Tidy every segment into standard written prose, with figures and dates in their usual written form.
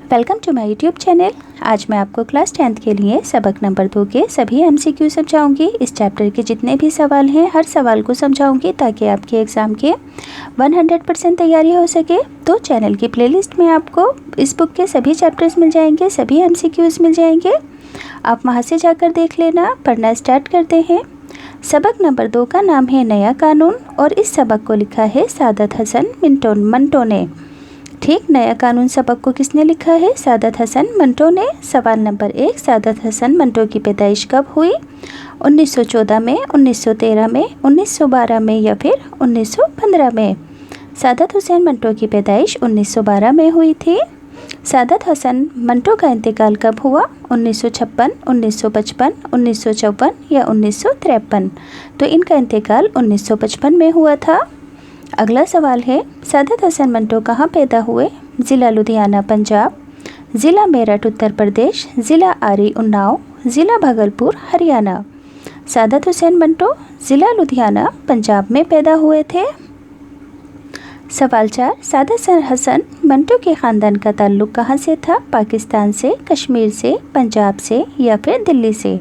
Welcome to my YouTube channel. आज मैं आपको क्लास 10th के लिए सबक नंबर 2 के सभी MCQ समझाऊंगी। इस चैप्टर के जितने भी सवाल हैं हर सवाल को समझाऊंगी ताकि आपके एग्ज़ाम के 100% तैयारी हो सके। तो चैनल की प्लेलिस्ट में आपको इस बुक के सभी चैप्टर्स मिल जाएंगे, सभी MCQs मिल जाएंगे। आप वहाँ से जाकर देख लेना। पढ़ना स्टार्ट करते हैं। सबक नंबर 2 का नाम है नया कानून और इस सबक को लिखा है सादत हसन मंटो ने। ठीक, नया कानून सबक को किसने लिखा है? सादत हसन मंटो ने। सवाल नंबर 1, सादत हसन मंटो की पैदाइश कब हुई? 1914 में, 1913 में, 1912 में या फिर 1915 में? सादत हुसैन मंटो की पैदाइश 1912 में हुई थी। सादत हसन मंटो का इंतकाल कब हुआ? 1956, 1955, 1954 या 1953? तो इनका इंतकाल 1955 में हुआ था। अगला सवाल है, सादत हसन मंटो कहाँ पैदा हुए? ज़िला लुधियाना पंजाब, ज़िला मेरठ उत्तर प्रदेश, ज़िला आरी उन्नाव, ज़िला भागलपुर हरियाणा? सादत हुसैन मंटो ज़िला लुधियाना पंजाब में पैदा हुए थे। सवाल 4, सादत हसन मंटो के ख़ानदान का ताल्लुक़ कहाँ से था? पाकिस्तान से, कश्मीर से, पंजाब से या फिर दिल्ली से?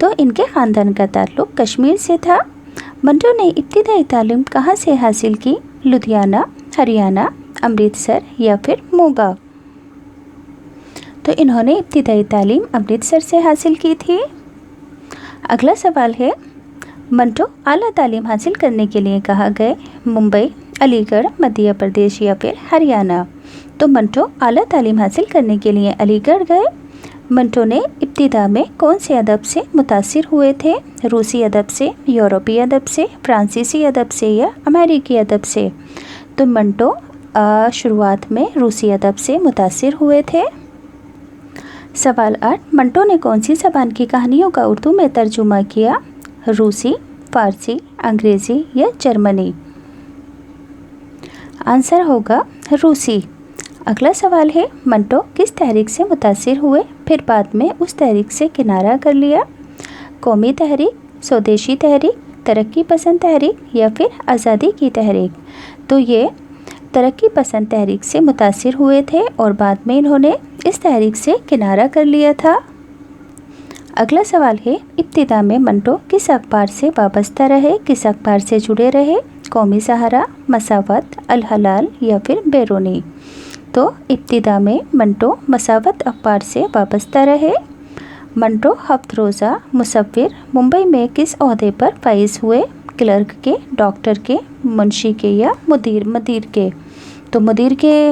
तो इनके ख़ानदान का ताल्लुक़ कश्मीर से था। मंटो ने इब्तिदाई तालीम कहाँ से हासिल की? लुधियाना, हरियाणा, अमृतसर या फिर मोगा? तो इन्होंने इब्तिदाई तालीम अमृतसर से हासिल की थी। अगला सवाल है, मंटो आला तालीम हासिल करने के लिए कहाँ गए? मुंबई, अलीगढ़, मध्य प्रदेश या फिर हरियाणा? तो मंटो आला तालीम हासिल करने के लिए अलीगढ़ गए। मंटो ने इब्तिदा में कौन से अदब से मुतासिर हुए थे? रूसी अदब से, यूरोपीय अदब से, फ्रांसीसी अदब से या अमेरिकी अदब से? तो मंटो शुरुआत में रूसी अदब से मुतासिर हुए थे। सवाल 8, मंटो ने कौन सी ज़बान की कहानियों का उर्दू में तर्जुमा किया? रूसी, फ़ारसी, अंग्रेज़ी या जर्मनी? आंसर होगा रूसी। अगला सवाल है, मंटो किस तहरीक से मुतासिर हुए फिर बाद में उस तहरीक से किनारा कर लिया? कौमी तहरीक, स्वदेशी तहरीक, तरक्की पसंद तहरीक या फिर आज़ादी की तहरीक? तो ये तरक्की पसंद तहरीक से मुतासिर हुए थे और बाद में इन्होंने इस तहरीक से किनारा कर लिया था। अगला सवाल है, इब्तिदा में मंटो किस अखबार से वाबस्ता रहे, किस अखबार से जुड़े रहे? कौमी सहारा, मसावत, अल हलाल या फिर बैरूनी? तो इब्तिदा में मंटो मसावत अखबार से वाबस्ता रहे। मंटो हफ्त रोज़ा मुसव्विर मुंबई में किस ओहदे पर फाइज हुए? क्लर्क के, डॉक्टर के, मुंशी के या मदीर के? तो मुदीर के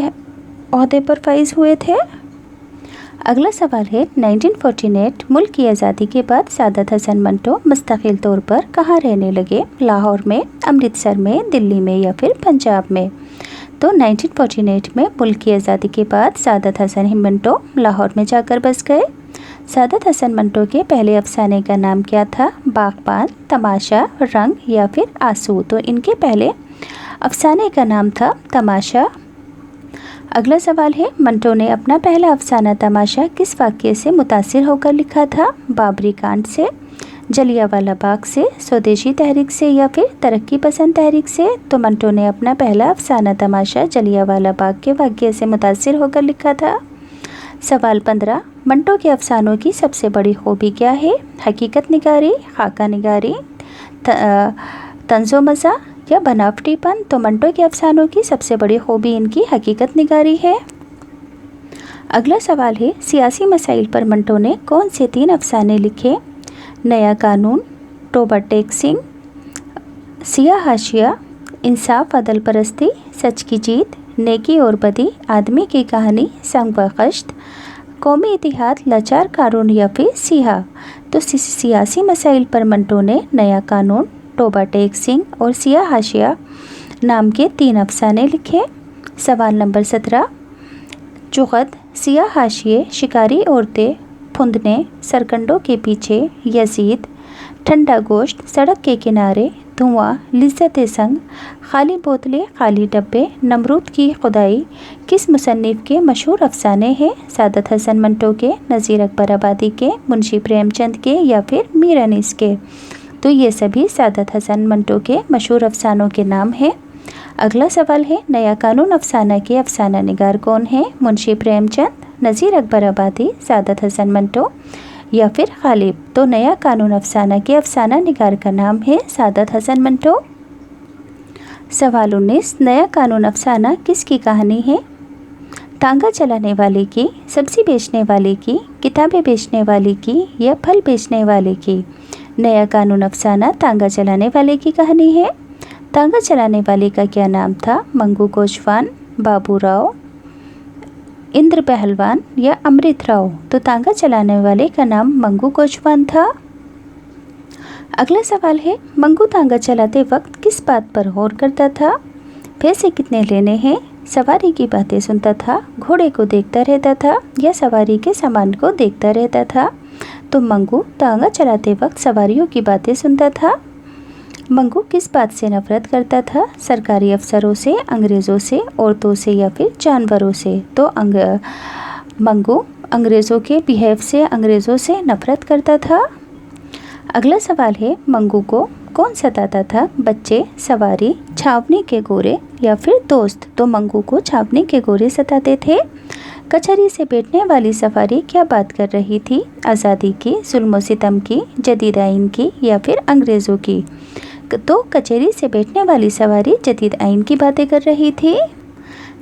ओहदे पर फाइज हुए थे। अगला सवाल है, 1948 मुल्क की आज़ादी के बाद सादत हसन मंटो मुस्तकिल तौर पर कहाँ रहने लगे? लाहौर में, अमृतसर में, दिल्ली में या फिर पंजाब में? तो 1948 में मुल्क की आज़ादी के बाद सादत हसन मंटो लाहौर में जाकर बस गए। सादत हसन मंटो के पहले अफसाने का नाम क्या था? बागबान, तमाशा, रंग या फिर आंसू? तो इनके पहले अफसाने का नाम था तमाशा। अगला सवाल है, मंटो ने अपना पहला अफसाना तमाशा किस वाक़ये से मुतासिर होकर लिखा था? बाबरी कांड से, जलियांवाला बाग से, स्वदेशी तहरीक से या फिर तरक्की पसंद तहरीक से? तो मंटो ने अपना पहला अफसाना तमाशा जलियांवाला बाग के वाक़ये से मुतासिर होकर लिखा था। सवाल 15, मंटो के अफसानों की सबसे बड़ी खूबी क्या है? हकीकत निगारी, खाका निगारी, तंज़ो मज़ा या बनावटीपन? तो मंटो के अफसानों की सबसे बड़ी खूबी इनकी हकीकत निगारी है। अगला सवाल है, सियासी मसाइल पर मंटो ने कौन से 3 अफसाने लिखे? नया कानून, टोबा टेक सिंह, सियाह हाशिया, इंसाफ अदल परस्ती, सच की जीत, नेकी और बदी, आदमी की कहानी, संग व कश्त, कौमी इतिहाद, लाचार कानून या फिर सियाह? तो सियासी मसाइल पर मंटो ने नया कानून, टोबा टेक सिंह और सियाह हाशिया नाम के 3 अफसाने लिखे। सवाल नंबर 17, जुगत, सियाह हाशिए, शिकारी औरतें, फुंदने, सरकंडों के पीछे, यजीद, ठंडा गोश्त, सड़क के किनारे, धुआं, लिज्जत संग, खाली बोतलें, खाली डब्बे, नमरूद की खुदाई किस मुसन्निफ के मशहूर अफसाने हैं? सादत हसन मंटो के, नज़ीर अकबर आबादी के, मुंशी प्रेमचंद के या फिर मीर अनीस के? तो ये सभी सादत हसन मंटो के मशहूर अफसानों के नाम हैं। अगला सवाल है, नया कानून अफसाना के अफसाना निगार कौन है? मुंशी प्रेमचंद, नज़ीर अकबर आबादी, सादत हसन मंटो या फिर गालिब। तो नया कानून अफसाना के अफसाना निगार का नाम है सादत हसन मंटो। सवाल 19, नया कानून अफसाना किसकी कहानी है? तांगा चलाने वाले की, सब्ज़ी बेचने वाले की, किताबें बेचने वाले की या फल बेचने वाले की? नया कानून अफसाना तांगा चलाने वाले की कहानी है। तांगा चलाने वाले का क्या नाम था? मंगू कोचवान, बाबू राव, इंद्र पहलवान या अमृत राव? तो तांगा चलाने वाले का नाम मंगू कोचवान था। अगला सवाल है, मंगू तांगा चलाते वक्त किस बात पर गौर करता था? पैसे कितने लेने हैं, सवारी की बातें सुनता था, घोड़े को देखता रहता था या सवारी के सामान को देखता रहता था? तो मंगू तांगा चलाते वक्त सवारियों की बातें सुनता था। मंगू किस बात से नफरत करता था? सरकारी अफसरों से, अंग्रेज़ों से, औरतों से या फिर जानवरों से? तो मंगू अंग्रेज़ों के बिहेव से, अंग्रेज़ों से नफरत करता था। अगला सवाल है, मंगू को कौन सताता था? बच्चे, सवारी, छावनी के गोरे या फिर दोस्त? तो मंगू को छावनी के गोरे सताते थे। कचहरी से बैठने वाली सवारी क्या बात कर रही थी? आज़ादी की, जुल्म सितम की, जदीद आइन की या फिर अंग्रेज़ों की? तो कचहरी से बैठने वाली सवारी जदीद आइन की बातें कर रही थी।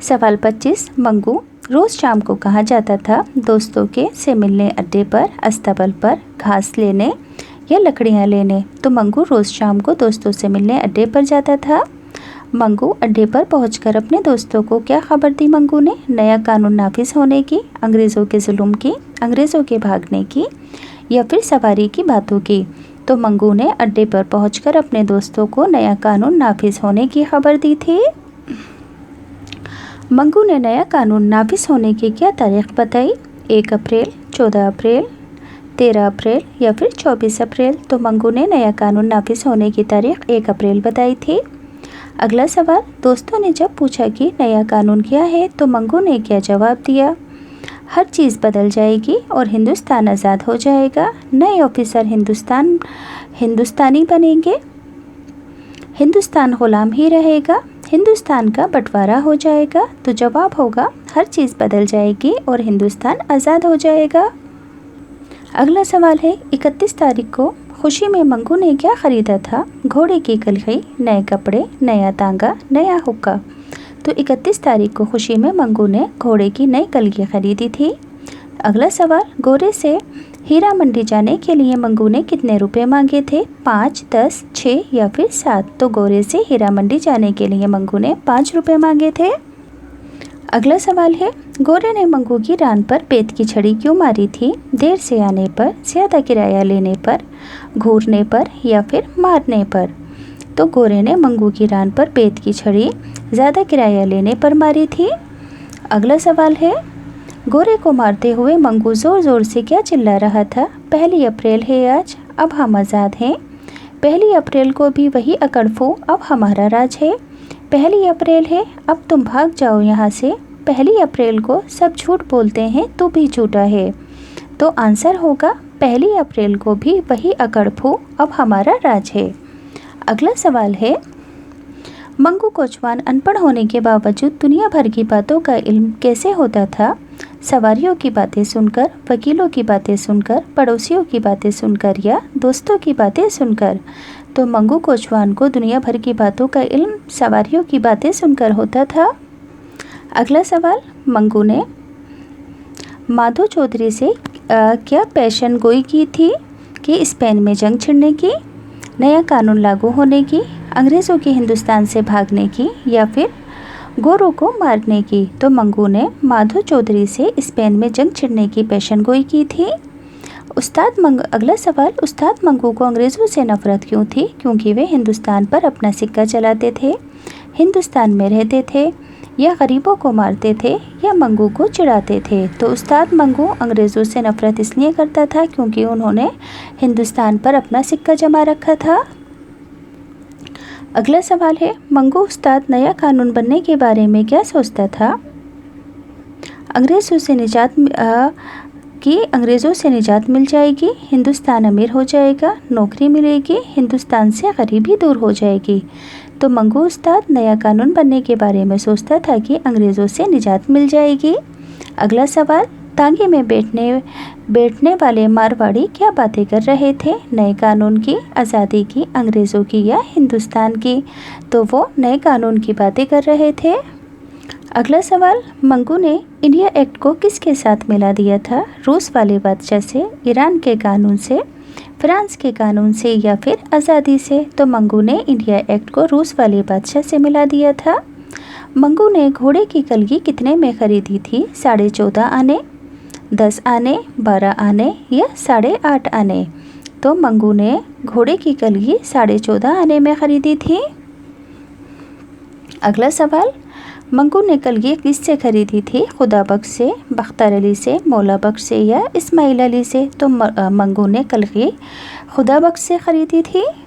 सवाल 25, मंगू रोज़ शाम को कहाँ जाता था? दोस्तों के से मिलने अड्डे पर, अस्तबल पर, घास लेने या लकड़ियाँ लेने? तो मंगू रोज़ शाम को दोस्तों से मिलने अड्डे पर जाता था। मंगू अड्डे पर पहुंचकर अपने दोस्तों को क्या खबर दी? मंगू ने नया कानून नाफिज होने की, अंग्रेज़ों के जुल्म की, अंग्रेज़ों के भागने की या फिर सवारी की बातों की? तो मंगू ने अड्डे पर पहुंचकर अपने दोस्तों को नया कानून नाफिज होने की खबर दी थी। मंगू ने नया कानून नाफिज होने की क्या तारीख बताई? 1 अप्रैल, 14 अप्रैल, 13 अप्रैल या फिर 24 अप्रैल? तो मंगू ने नया कानून नाफिज होने की तारीख 1 अप्रैल बताई थी। अगला सवाल, दोस्तों ने जब पूछा कि नया कानून क्या है तो मंगू ने क्या जवाब दिया? हर चीज़ बदल जाएगी और हिंदुस्तान आज़ाद हो जाएगा। नए ऑफिसर हिंदुस्तानी बनेंगे, हिंदुस्तान गुलाम ही रहेगा, हिंदुस्तान का बंटवारा हो जाएगा। तो जवाब होगा हर चीज़ बदल जाएगी और हिंदुस्तान आज़ाद हो जाएगा। अगला सवाल है, 31 तारीख को खुशी में मंगू ने क्या ख़रीदा था? घोड़े की कलगी, नए कपड़े, नया तांगा, नया हुक्का? तो 31 तारीख को खुशी में मंगू ने घोड़े की नई कलगी खरीदी थी। अगला सवाल, गोरे से हीरा मंडी जाने के लिए मंगू ने कितने रुपए मांगे थे? 5, 10, 6 या फिर 7? तो गोरे से हीरा मंडी जाने के लिए मंगू ने 5 रुपये मांगे थे। अगला सवाल है, गोरे ने मंगू की रान पर बेत की छड़ी क्यों मारी थी? देर से आने पर, ज़्यादा किराया लेने पर, घूरने पर या फिर मारने पर? तो गोरे ने मंगू की रान पर बेत की छड़ी ज़्यादा किराया लेने पर मारी थी। अगला सवाल है, गोरे को मारते हुए मंगू ज़ोर ज़ोर से क्या चिल्ला रहा था? 1 अप्रैल है आज, अब हम आज़ाद हैं। 1 अप्रैल को भी वही अकड़फू, अब हमारा राज है। 1 अप्रैल है, अब तुम भाग जाओ यहाँ से। 1 अप्रैल को सब झूठ बोलते हैं, तू भी झूठा है। तो आंसर होगा 1 अप्रैल को भी वही अकड़फू, अब हमारा राज है। अगला सवाल है, मंगू कोचवान अनपढ़ होने के बावजूद दुनिया भर की बातों का इल्म कैसे होता था? सवारियों की बातें सुनकर, वकीलों की बातें सुनकर, पड़ोसियों की बातें सुनकर या दोस्तों की बातें सुनकर? तो मंगू कोचवान को दुनिया भर की बातों का इल्म सवारियों की बातें सुनकर होता था। अगला सवाल, मंगू ने माधो चौधरी से क्या पेशन गोई की थी कि स्पेन में जंग छिड़ने की, नया कानून लागू होने की, अंग्रेज़ों के हिंदुस्तान से भागने की या फिर गोरों को मारने की? तो मंगू ने माधो चौधरी से स्पेन में जंग छिड़ने की पेशन गोई की थी। अगला सवाल, उस्ताद मंगू को अंग्रेज़ों से नफ़रत क्यों थी? क्योंकि वे हिंदुस्तान पर अपना सिक्का चलाते थे, हिंदुस्तान में रहते थे या गरीबों को मारते थे या मंगू को चिढ़ाते थे? तो उस्ताद मंगू अंग्रेज़ों से नफ़रत इसलिए करता था क्योंकि उन्होंने हिंदुस्तान पर अपना सिक्का जमा रखा था। अगला सवाल है, मंगू उस्ताद नया कानून बनने के बारे में क्या सोचता था? अंग्रेज़ों से निजात मिल जाएगी, हिंदुस्तान अमीर हो जाएगा, नौकरी मिलेगी, हिंदुस्तान से गरीबी दूर हो जाएगी। तो मंगू उस्ताद नया कानून बनने के बारे में सोचता था कि अंग्रेज़ों से निजात मिल जाएगी। अगला सवाल, तांगे में बैठने वाले मारवाड़ी क्या बातें कर रहे थे? नए कानून की, आज़ादी की, अंग्रेज़ों की या हिंदुस्तान की? तो वो नए कानून की बातें कर रहे थे। अगला सवाल, मंगू ने इंडिया एक्ट को किसके साथ मिला दिया था? रूस वाले बादशाह से, ईरान के कानून से, फ्रांस के कानून से या फिर आज़ादी से? तो मंगू ने इंडिया एक्ट को रूस वाले बादशाह से मिला दिया था। मंगू ने घोड़े की कलगी कितने में खरीदी थी? 14.5 आने, 10 आने, 12 आने या 8.5 आने? तो मंगू ने घोड़े की कलगी 14.5 आने में खरीदी थी। अगला सवाल, मंगू ने कलगी किससे खरीदी थी? खुदा बख्श से, बख्तर अली से, मौला बख्श से या इस्माइल अली से? तो मंगू ने कलगी खुदा बख्श से खरीदी थी।